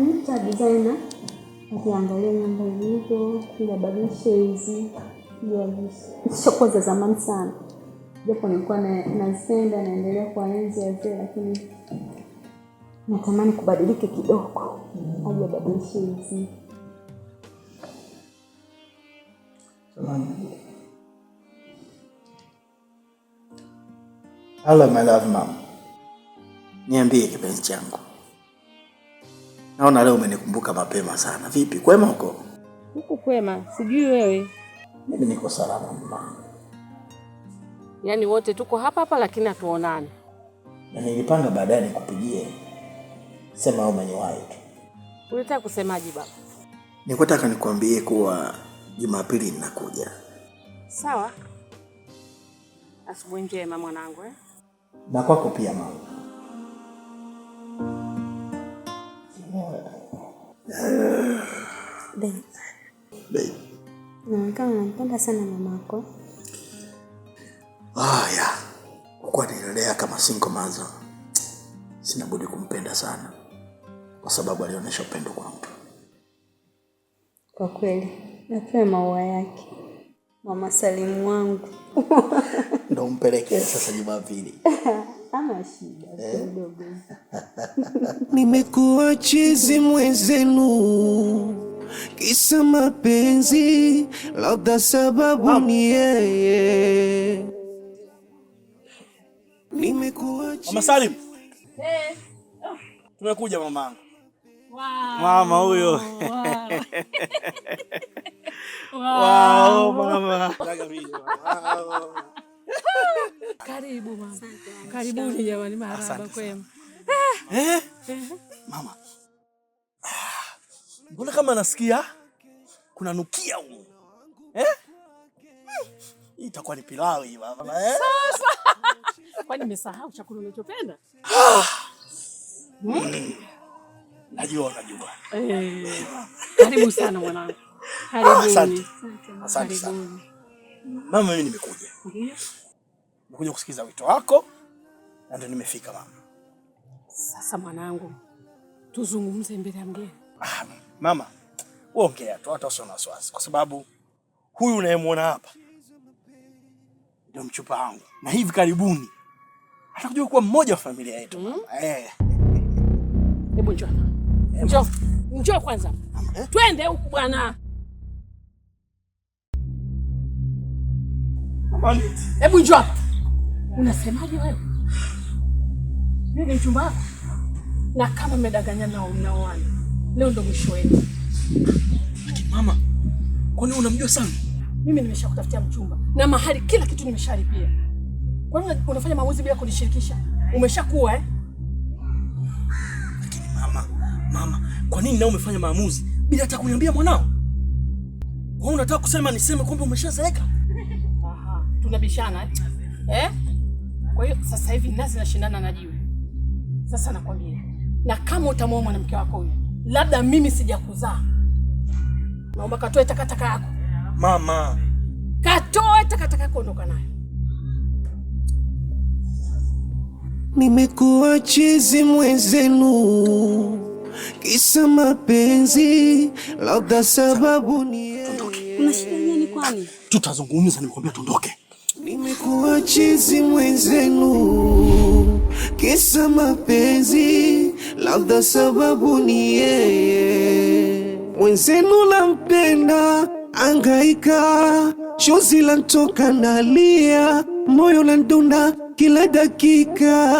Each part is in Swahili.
Mta designer akiangalia nyumba hizo kila badilisha hizi sio za zamani sana, japo nilikuwa nazipenda naendelea kuenzi wazee, lakini natamani kubadilika kidogo aje badilisha hizi. Hello my love mom. Niambie kipenzi changu. Naona leo umenikumbuka mapema sana. Vipi, kwema huko? Huko kwema, sijui wewe. Mimi niko salama mama. Yaani wote tuko hapa lakini hatuonani. Na nilipanga baadaye nikupigie. Sema umeniwahi tu. Unataka kusemaje baba? Nikutaka nikwambie kuwa Jumapili ninakuja. Sawa. Asubuhi njema mwanangu Na kwako pia mama. Babe. Kama nampenda sana mamako. Ya. Kwa nililea kama single mother. Sina budi kumpenda sana. Kwa sababu alionyesha upendo kwangu. Kwa kweli, napewa maua yake. Mama Salimu wangu. Ndio mpelekee sasa Jumapili. Ana shida kidogo. Nimekuwa chizi mwenzenu, kisa mapenzi, labda sababu ni yeye. Nimekuwa chizi. Mama Salim. Tumekuja mamangu. Mama huyo. Wow, mama. Karibu mama. Karibuni jamani, marhaba kwema. Mama. Mbona kama nasikia kuna nukia huko? Hii itakuwa ni pilau hii mama. Sasa. Kwani nimesahau chakula unachopenda? Najua. Karibu sana mwanangu. Karibu. Asante sana. Mama, mimi nimekuja. Nimekuja kusikiza wito wako. Na ndio nimefika mama. Sasa mwanangu, tuzungumze mbele ya mgeni. Mama, ongea tu, hata usio na wasiwasi, kwa sababu huyu unayemwona hapa ndio mchupa wangu. Na hivi karibuni atakuja kuwa mmoja wa familia yetu. Hebu njoo. Njoo kwanza. Twende huku bwana. Mama, hebu njoo. Unasemaje wewe? Mimi ni mchumba wako. Na kama mmedanganyana na unaoana, leo ndo mwisho wenu. Lakini mama, kwani unamjua sana? Mimi nimeshakutafutia mchumba na mahali kila kitu nimeshalipia. Kwani unafanya maamuzi bila kunishirikisha? Umeshakuwa Lakini mama, kwa nini nao umefanya maamuzi bila hata kuniambia mwanao? Wewe unataka kusema niseme kwamba umeshazeeka? Tunabishana Kwa hiyo sasa hivi nazi nashindana na jiwe. Sasa nakwambia, na kama utamwoa mwanamke wako huyo, labda mimi sijakuzaa, naomba katoe takataka yako. Mama, katoe takataka yako, ondoka nayo. Nimekuwa chizi mwenzenu, kisa mapenzi, labda sababu ni yeye. Unashida nini kwani? Tutazungumza, nimekwambia tuondoke. Nimekuwa chizi mwenzenu, kisa mapenzi, labda sababu ni yeye. Mwenzenu nampenda, angaika, chozi lanitoka nalia, moyo landunda kila dakika.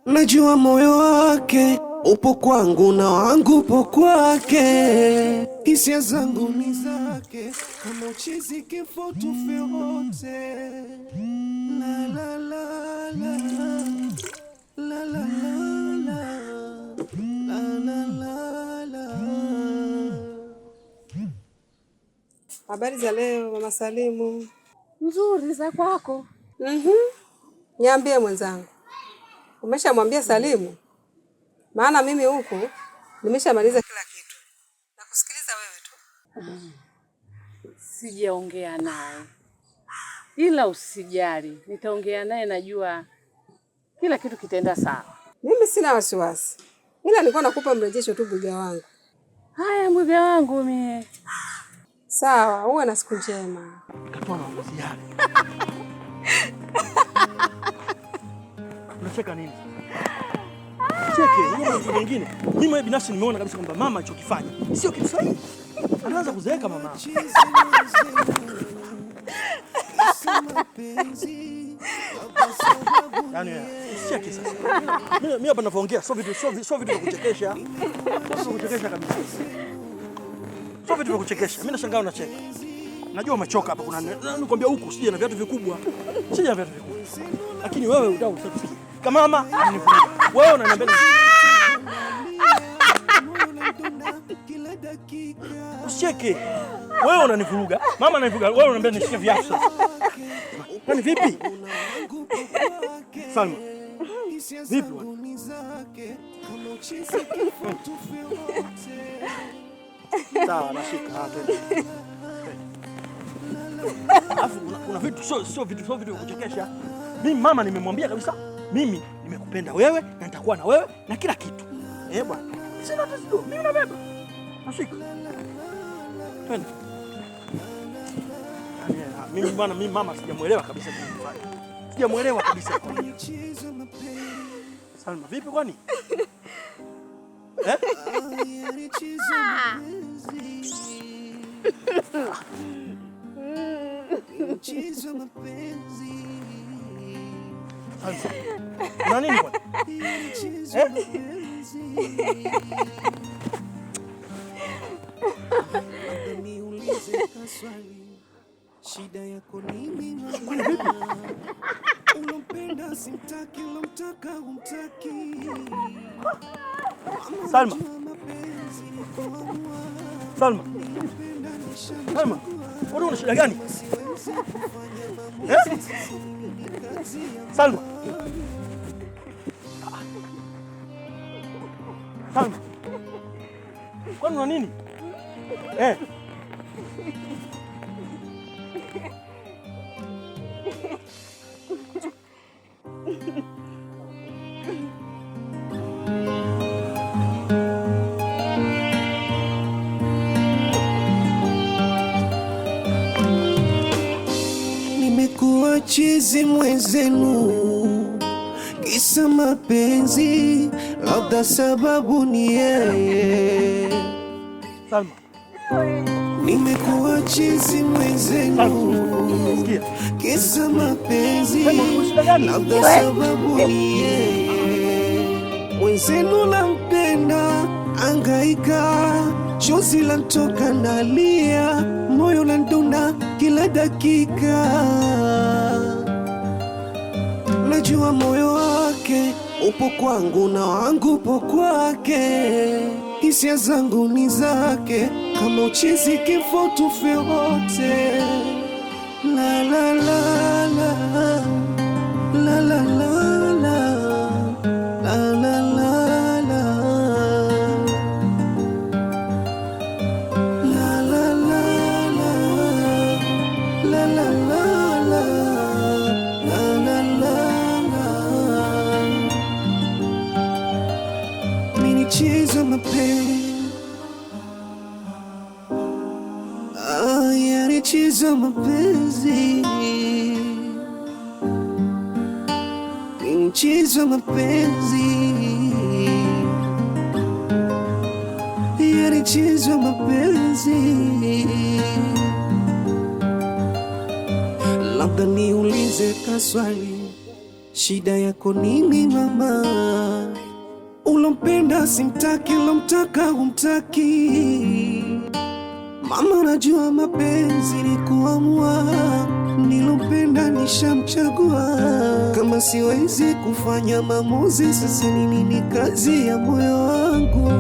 Najua moyo wake upo kwangu na wangu upo kwake, hisia zangu ni zake, kama uchizi kifo tufe wote. La la la la la la la la la la. Habari za leo Mama Salimu? Nzuri, za kwako? Niambie mwenzangu. Umeshamwambia Salimu? Maana mimi huku Nimeshamaliza kila kitu. Nakusikiliza wewe tu. Sijaongea naye. Ila usijali, nitaongea naye, najua kila kitu kitaenda sawa. Mimi sina wasiwasi. Ila nilikuwa nakupa mrejesho tu bwiga wangu. Haya bwiga wangu mie. Sawa, uwe na siku njema. Katoa maamuzi yale. Unacheka nini? Cheke, mtu mwingine. Mimi binafsi nimeona kabisa kwamba mama alichokifanya sio kitu sahihi. Anaanza kuzeeka mama. Yaani cheke sasa. Mimi hapa ninavyoongea sio vitu vya kuchekesha. Sio kuchekesha kabisa. Sio vitu vya kuchekesha. Mimi nashangaa unacheka. Najua umechoka hapa, kuna nikwambia huku sije na viatu vikubwa. Sije na viatu vikubwa. Lakini wewe unataka kusikia. Kama mama wewe unaniambia usicheke. Wewe unanivuruga. Mama ananivuruga. Wewe unaniambia nishike viatu sasa. Kwani vipi? Salma. Vipi? Sawa, nashika. Alafu kuna vitu sio vitu vya kuchekesha. Mimi mama nimemwambia kabisa, mimi nimekupenda wewe na nitakuwa na wewe na kila kitu. Bwana. Sina tatizo. Mimi nabeba. Nashika. Twende. Mimi bwana, mimi mama sijamuelewa kabisa kinachofanya. Sijamuelewa kabisa. Salma, vipi kwani? Na nini kwani? Shida yako nini? Unampenda simtaki, unamtaka humtaki. Salma. Salma. Salma. Wewe una shida gani? Salma. Salma. Kwani una nini? Nimekuwa chizi mwenzenu, kisa mapenzi, labda sababu ni yeye. Salma. Nimekuwa chizi mwenzenu, kisa mapenzi, labda sababu ni yeye. Mwenzenu nampenda, angaika, chozi lanitoka nalia, moyo unadunda kila dakika. Najua moyo wake upo kwangu na wangu upo kwake, hisia zangu ni zake, kama uchizi kifo tufe wote. La la la la la la la Chizo mapenzi, chizo mapenzi, chizo mapenzi. Labda niulize kaswali, shida yako nini mama? Ulompenda simtaki, ulomtaka humtaki. Mama, najua mapenzi ni kuamua, nilompenda nishamchagua. Kama siwezi kufanya maamuzi, sasa ni kazi ya moyo wangu.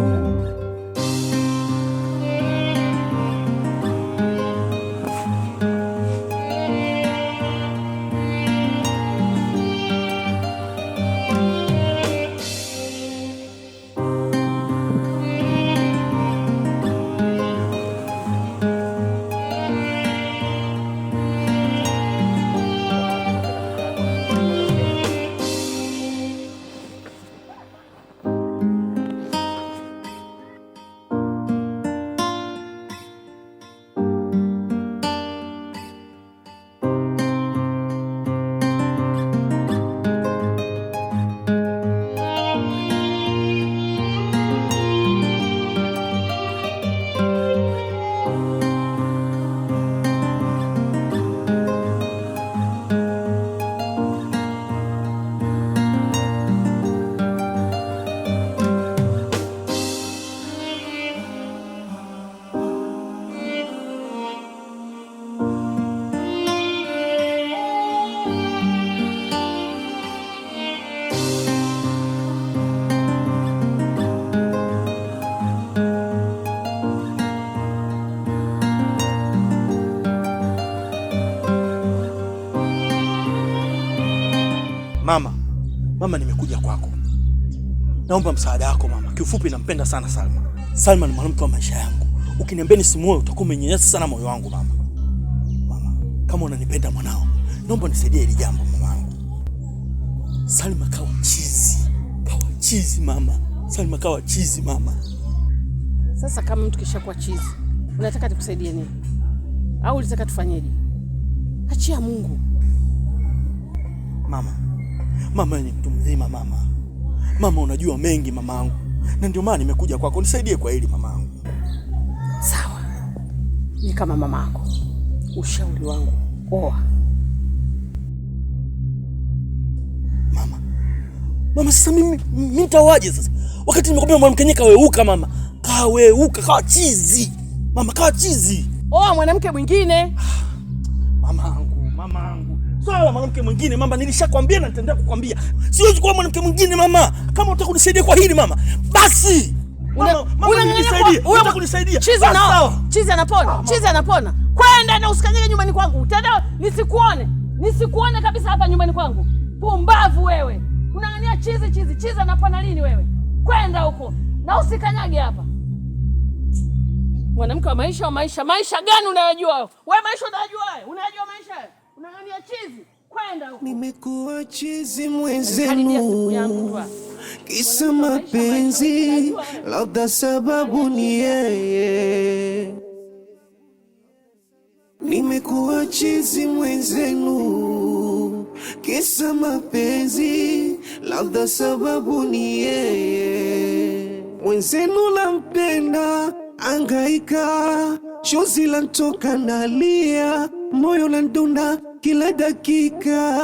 naomba msaada wako mama. Kiufupi nampenda sana Salma. Salma ni mwanamke wa maisha yangu. Ukiniambia nisimuoe utakuwa umenyanyasa sana moyo wangu mama. Mama, kama unanipenda mwanao, naomba nisaidie hili jambo mamangu. Salma kawa chizi. Kawa chizi mama. Salma kawa chizi mama. Sasa kama mtu kishakuwa chizi, unataka tukusaidie nini? Au unataka tufanyeje? Achia Mungu. Mama ni mtu mzima mama. Mama unajua mengi mamangu. Na ndio maana nimekuja kwako, nisaidie kwa hili mamangu. Sawa. Ni kama mamako. Ushauri wangu, oa. Mama sasa mimi nitawaje sasa? Wakati nimekwambia mwanamke nyeka weuka mama. Kaweuka, kawa chizi. Mama kawa chizi. Oa mwanamke mwingine. Mamangu. Swala mwanamke mwingine mama, nilishakwambia na nitaendelea kukwambia. Siwezi kuwa mwanamke mwingine mama. Kama unataka kunisaidia kwa hili mama, basi. Mama nisaidie. Unataka kunisaidia? Chizi anapona. Kwenda na usikanyage nyumbani kwangu. Utaenda nisikuone kabisa hapa nyumbani kwangu. Pumbavu wewe. Unang'ania chizi anapona lini wewe? Kwenda huko. Na usikanyage hapa. Mwanamke wa maisha. Maisha gani unayojua wewe? Wewe maisha unayojua wewe? Unayojua maisha wewe? Unang'ania chizi. Kwenda huko. Nimekuwa chizi mwenzenu. Kisa mapenzi, labda sababu ni yeye. Nimekuwa chizi mwenzenu. Kisa mapenzi, labda sababu ni yeye. Mwenzenu nampenda, angaika, chozi lantoka nalia, moyo landunda kila dakika.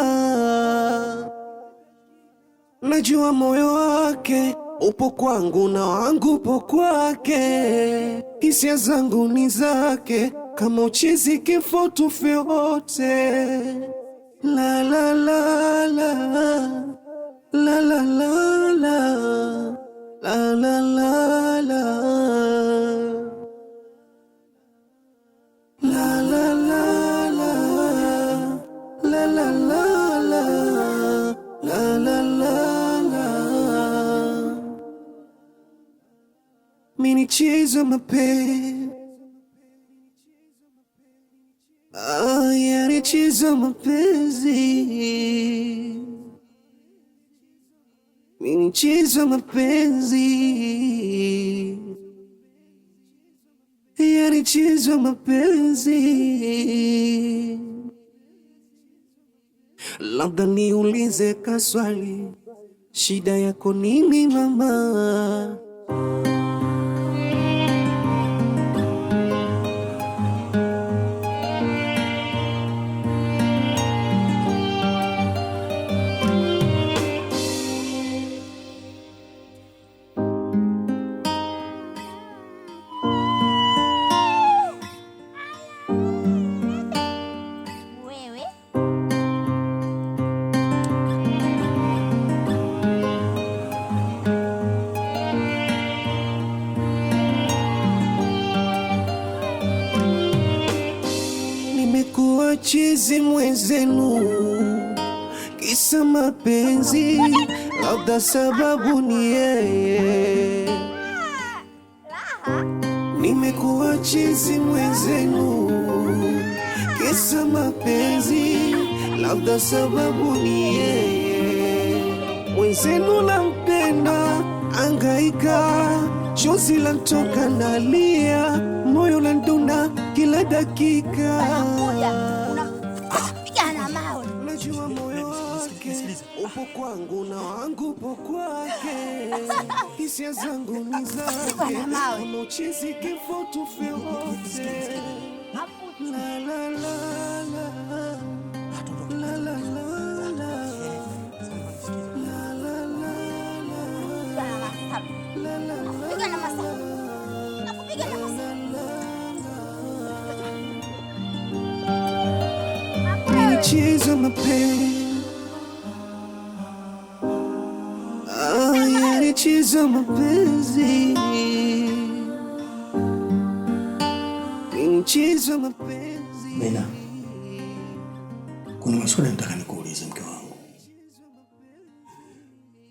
Najua moyo wake upo kwangu na wangu upo kwake. Hisia zangu ni zake, kama uchizi kifo tufe wote. La la la la la la la la la la la la la la la la la la la. Mini chizo mapenzi, yani chizo mapenzi. Mini chizo mapenzi, yani chizo mapenzi. Labda niulize kaswali, shida yako nini mama? Nimekuwa chizi mwenzenu, kisa mapenzi, labda sababu ni yeye. Nimekuwa chizi mwenzenu, kisa mapenzi, labda sababu ni yeye. Mwenzenu nampenda, angaika, chozi lantoka nalia, moyo landunda kila dakika. Najua moyo wake upo kwangu na wangu upo kwake. Hisia zangu ni zake, kama uchizi kifo tufe wote. La la la la la la la la. Chizo mapenzi, yani chizo mapenzi. Chizo mapenzi. Bena, kuna maswali nataka nikuulize mke wangu.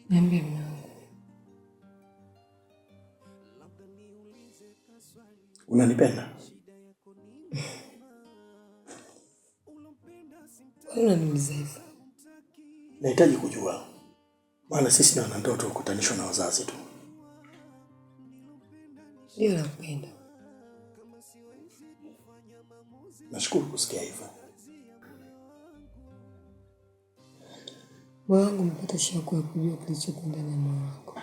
Niambie mume wangu. Unanipenda? Unaniuliza hivyo? Nahitaji kujua. Maana sisi na ndoto kukutanishwa na wazazi tu. Ndio nakupenda. Nashukuru kusikia hivyo. Moyo wangu umepata shauku ya kujua kilichopo ndani ya moyo wako.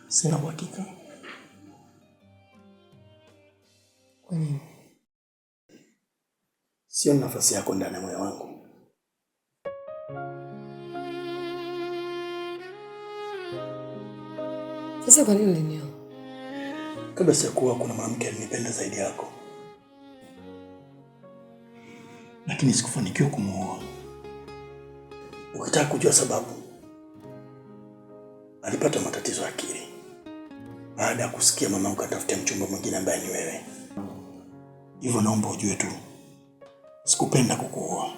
Sina uhakika. Kwa nini? Sio nafasi yako ndani ya moyo wangu. Sasa kwa nini ulinioa? Kabla sijakuwa kuna mwanamke alinipenda zaidi yako. Lakini sikufanikiwa kumuoa. Ukitaka kujua sababu, alipata matatizo ya akili. Baada ya kusikia mama ukatafutia mchumba mwingine ambaye ni wewe. Hivyo naomba ujue tu, sikupenda kukuoa.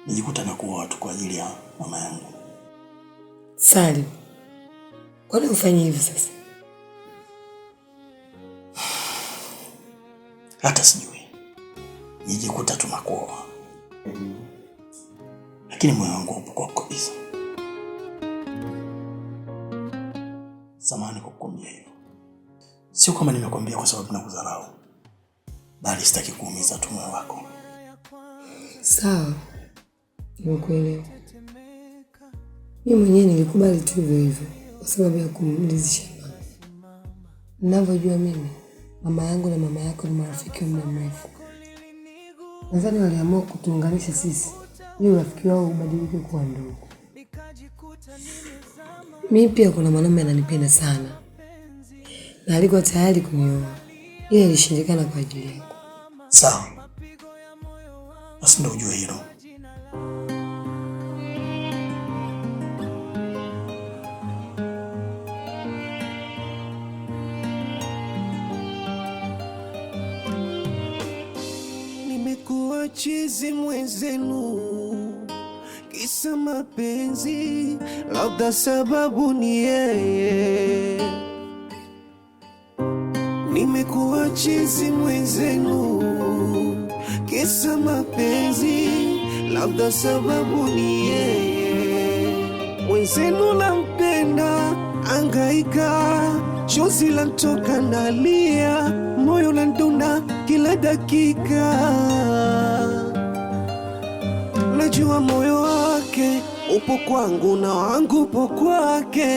Nijikuta na kuoa tu kwa ajili ya mama yangu. Salim, kwa nini ufanye hivi sasa? Hata sijui. Nijikuta tu na kuoa. Lakini moyo wangu upo kwako kabisa. Samahani kwa kukwambia hivyo. Sio kama nimekwambia kwa sababu nakudharau. Bali sitaki kuumiza tu moyo wako. Sawa. Nimekuelewa. Mimi mwenyewe nilikubali tu hivyo kwa sababu ya kumridhisha mama. Ninavyojua mimi, mama yangu na mama yako ni marafiki wa muda mrefu. Nadhani waliamua kutuunganisha sisi ili urafiki wao ubadilike kuwa ndugu. Mimi pia kuna mwanaume ananipenda sana. Na alikuwa tayari kunioa. Ile ilishindikana kwa ajili yako. Sawa. Basi ndio ujue hilo. Nimekuwa chizi mwenzenu kisa mapenzi, labda sababu ni yeye. Nimekuwa chizi mwenzenu kisa mapenzi, labda sababu ni yeye. Mwenzenu nampenda, angaika, chozi lanitoka nalia, moyo unadunda kila dakika. Najua moyo wake upo kwangu na wangu upo kwake,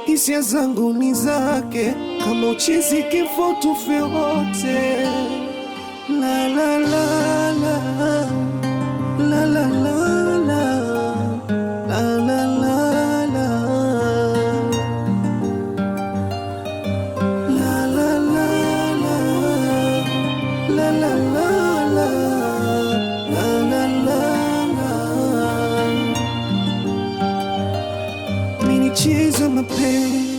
hisia zangu ni zake, kama uchizi kifo tufe wote. La la la la la la la la la la la la la la la la la. Mini chizo mapenzi